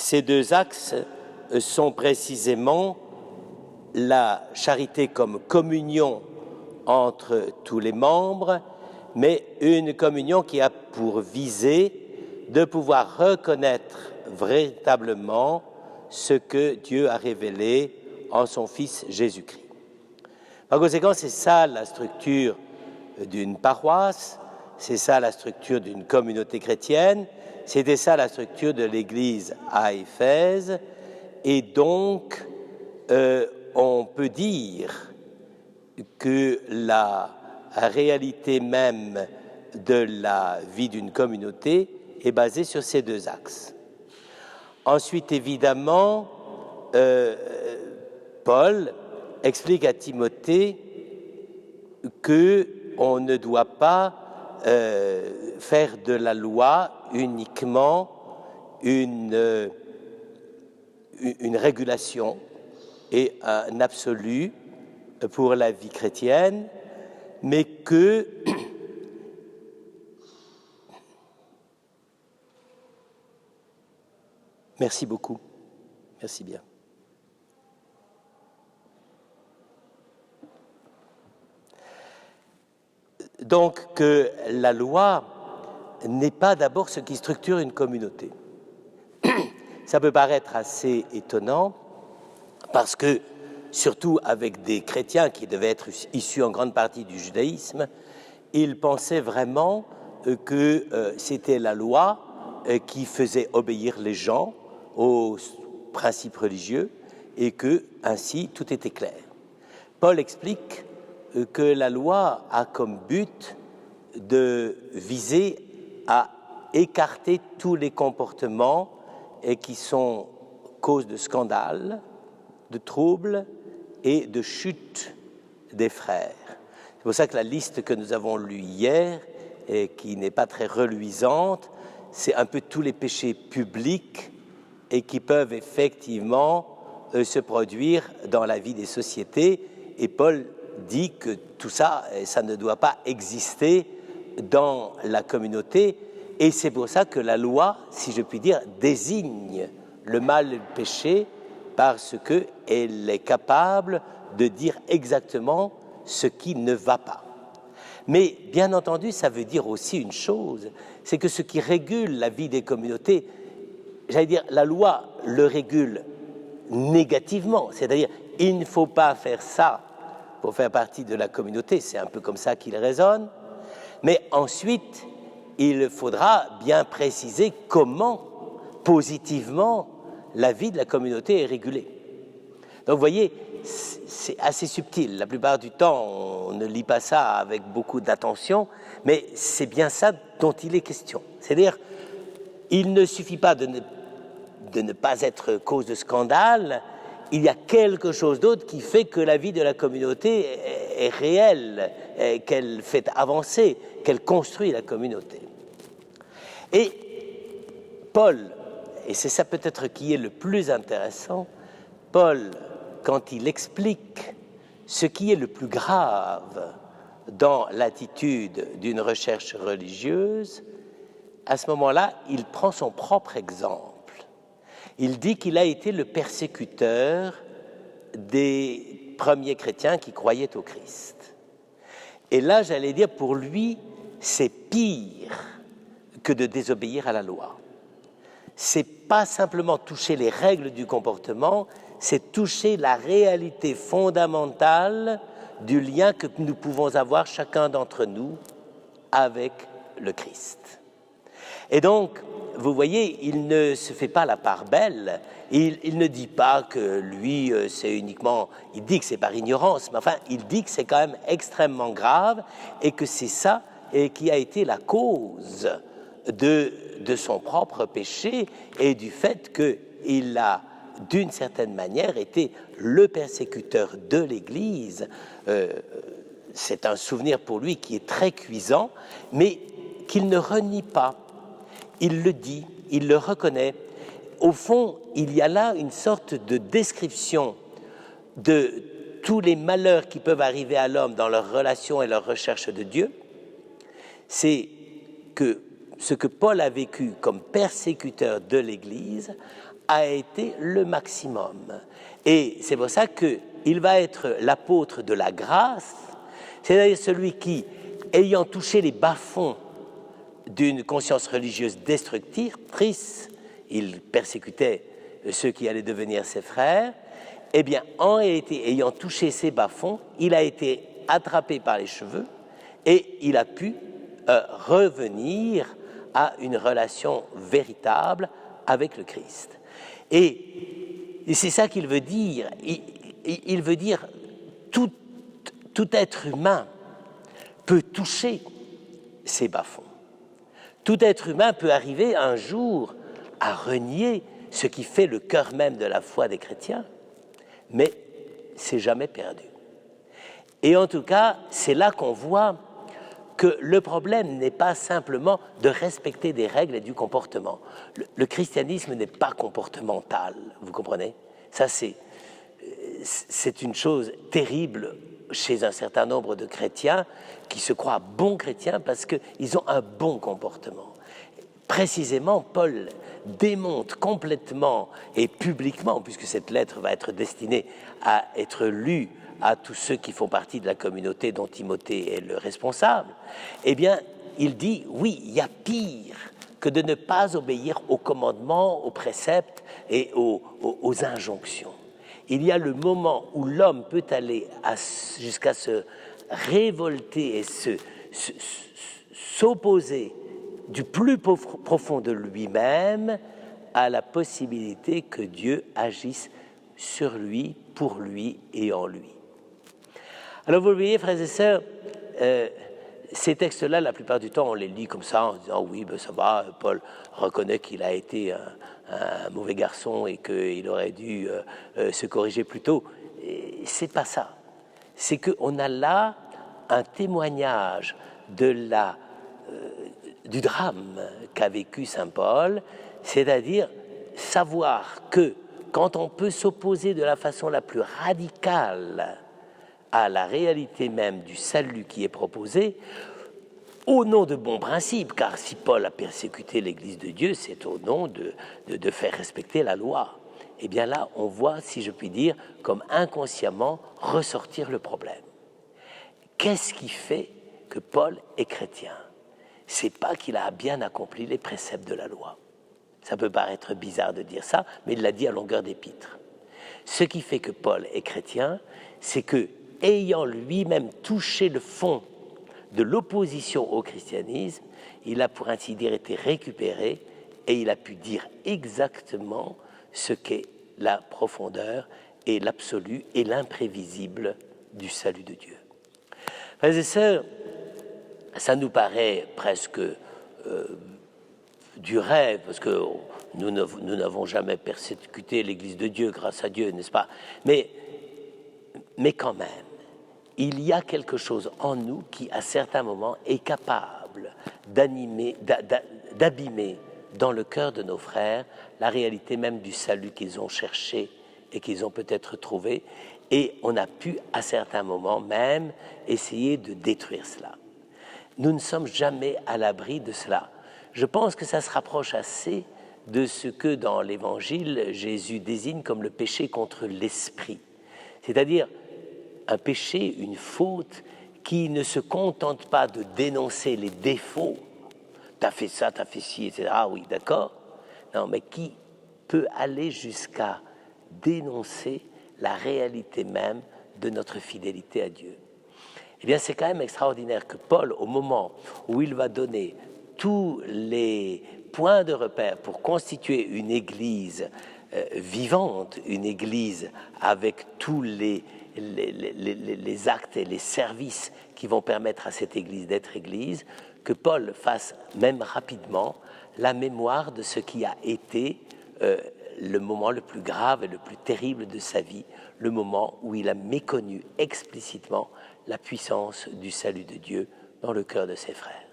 Ces deux axes sont précisément la charité comme communion entre tous les membres, mais une communion qui a pour visée de pouvoir reconnaître véritablement ce que Dieu a révélé en son Fils Jésus-Christ. Par conséquent, c'est ça la structure d'une paroisse, c'est ça la structure d'une communauté chrétienne, c'était ça la structure de l'Église à Éphèse, et donc on peut dire que la réalité même de la vie d'une communauté est basée sur ces deux axes. Ensuite, évidemment, Paul explique à Timothée qu'on ne doit pas faire de la loi uniquement une régulation et un absolu pour la vie chrétienne, mais que merci beaucoup, merci bien. Donc que la loi n'est pas d'abord ce qui structure une communauté. Ça peut paraître assez étonnant parce que, surtout avec des chrétiens qui devaient être issus en grande partie du judaïsme, ils pensaient vraiment que c'était la loi qui faisait obéir les gens aux principes religieux et que, ainsi, tout était clair. Paul explique que la loi a comme but de viser à écarter tous les comportements qui sont cause de scandale, de troubles et de chute des frères. C'est pour ça que la liste que nous avons lue hier, et qui n'est pas très reluisante, c'est un peu tous les péchés publics et qui peuvent effectivement se produire dans la vie des sociétés. Et Paul dit que tout ça, ça ne doit pas exister dans la communauté. Et c'est pour ça que la loi, si je puis dire, désigne le mal et le péché parce qu'elle est capable de dire exactement ce qui ne va pas. Mais bien entendu, ça veut dire aussi une chose, c'est que ce qui régule la vie des communautés, j'allais dire, la loi le régule négativement, c'est-à-dire il ne faut pas faire ça pour faire partie de la communauté, c'est un peu comme ça qu'il résonne, mais ensuite, il faudra bien préciser comment, positivement, la vie de la communauté est régulée. Donc vous voyez, c'est assez subtil. La plupart du temps, on ne lit pas ça avec beaucoup d'attention, mais c'est bien ça dont il est question. C'est-à-dire, il ne suffit pas de ne pas être cause de scandale, il y a quelque chose d'autre qui fait que la vie de la communauté est réelle, qu'elle fait avancer, qu'elle construit la communauté. Et Paul, et c'est ça peut-être qui est le plus intéressant, Paul, quand il explique ce qui est le plus grave dans l'attitude d'une recherche religieuse, à ce moment-là, il prend son propre exemple. Il dit qu'il a été le persécuteur des premiers chrétiens qui croyaient au Christ. Et là, j'allais dire, pour lui, c'est pire que de désobéir à la loi. C'est pas simplement toucher les règles du comportement, c'est toucher la réalité fondamentale du lien que nous pouvons avoir chacun d'entre nous avec le Christ. Et donc, vous voyez, il ne se fait pas la part belle, il ne dit pas que lui, c'est uniquement, il dit que c'est par ignorance, mais enfin, il dit que c'est quand même extrêmement grave et que c'est ça qui a été la cause de son propre péché et du fait qu'il a, d'une certaine manière, été le persécuteur de l'Église. C'est un souvenir pour lui qui est très cuisant, mais qu'il ne renie pas. Il le dit, il le reconnaît. Au fond, il y a là une sorte de description de tous les malheurs qui peuvent arriver à l'homme dans leur relation et leur recherche de Dieu. C'est que ce que Paul a vécu comme persécuteur de l'Église a été le maximum. Et c'est pour ça qu'il va être l'apôtre de la grâce, c'est-à-dire celui qui, ayant touché les bas-fonds d'une conscience religieuse destructrice, il persécutait ceux qui allaient devenir ses frères, eh bien, en réalité, ayant touché ces bas-fonds, il a été attrapé par les cheveux et il a pu revenir à une relation véritable avec le Christ. Et c'est ça qu'il veut dire. Il veut dire tout être humain peut toucher ces bas-fonds. Tout être humain peut arriver un jour à renier ce qui fait le cœur même de la foi des chrétiens, mais c'est jamais perdu. Et en tout cas, c'est là qu'on voit que le problème n'est pas simplement de respecter des règles et du comportement. Le christianisme n'est pas comportemental, vous comprenez? Ça, c'est une chose terrible chez un certain nombre de chrétiens qui se croient bons chrétiens parce qu'ils ont un bon comportement. Précisément, Paul démonte complètement et publiquement, puisque cette lettre va être destinée à être lue à tous ceux qui font partie de la communauté dont Timothée est le responsable, eh bien, il dit, oui, il y a pire que de ne pas obéir aux commandements, aux préceptes et aux injonctions. Il y a le moment où l'homme peut aller jusqu'à se révolter et s'opposer du plus profond de lui-même à la possibilité que Dieu agisse sur lui, pour lui et en lui. Alors vous voyez, frères et sœurs, ces textes-là, la plupart du temps, on les lit comme ça, en disant « oui, ben ça va, Paul reconnaît qu'il a été un mauvais garçon et qu'il aurait dû se corriger plus tôt ». C'est pas ça. C'est qu'on a là un témoignage du drame qu'a vécu saint Paul, c'est-à-dire savoir que quand on peut s'opposer de la façon la plus radicale à la réalité même du salut qui est proposé, au nom de bons principes, car si Paul a persécuté l'Église de Dieu, c'est au nom de faire respecter la loi. Eh bien là, on voit, si je puis dire, comme inconsciemment ressortir le problème. Qu'est-ce qui fait que Paul est chrétien? C'est pas qu'il a bien accompli les préceptes de la loi. Ça peut paraître bizarre de dire ça, mais il l'a dit à longueur d'épître. Ce qui fait que Paul est chrétien, c'est que, ayant lui-même touché le fond de l'opposition au christianisme, il a pour ainsi dire été récupéré et il a pu dire exactement ce qu'est la profondeur et l'absolu et l'imprévisible du salut de Dieu. Frères et sœurs, ça nous paraît presque du rêve, parce que nous n'avons jamais persécuté l'Église de Dieu, grâce à Dieu, n'est-ce pas? Mais quand même, il y a quelque chose en nous qui, à certains moments, est capable d'abîmer dans le cœur de nos frères la réalité même du salut qu'ils ont cherché et qu'ils ont peut-être trouvé. Et on a pu, à certains moments même, essayer de détruire cela. Nous ne sommes jamais à l'abri de cela. Je pense que ça se rapproche assez de ce que, dans l'Évangile, Jésus désigne comme le péché contre l'esprit. C'est-à-dire un péché, une faute, qui ne se contente pas de dénoncer les défauts. T'as fait ça, t'as fait ci, etc. Ah oui, d'accord. Non, mais qui peut aller jusqu'à dénoncer la réalité même de notre fidélité à Dieu. Eh bien, c'est quand même extraordinaire que Paul, au moment où il va donner tous les points de repère pour constituer une église vivante, une église avec tous les actes et les services qui vont permettre à cette église d'être église, que Paul fasse même rapidement la mémoire de ce qui a été le moment le plus grave et le plus terrible de sa vie, le moment où il a méconnu explicitement la puissance du salut de Dieu dans le cœur de ses frères.